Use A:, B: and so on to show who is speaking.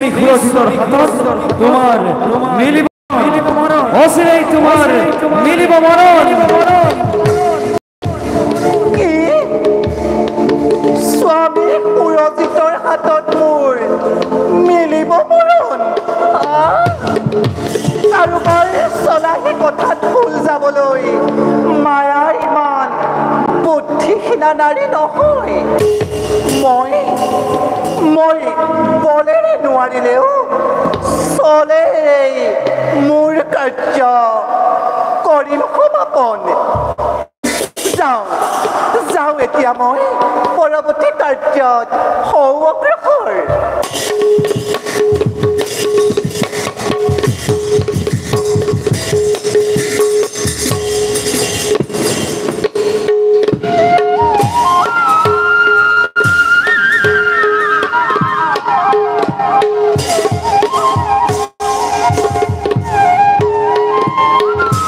A: সুৰজিতৰ হাতত তোমাৰ মিলিব অচিৰেই তোমাৰ মিলিব মৰণ।
B: স্বামী সুৰজিতৰ হাতত মোৰ মিলিব মৰণ আৰু মই চলা সেই কথাত ভুল যাবলৈ মায়া ইমান বুদ্ধিহীনা নাৰী নহয়। মই বলেৰে নোৱাৰিলেও চলেৰে মোৰ কাৰ্য কৰিম সমাপন। যাওঁ এতিয়া মই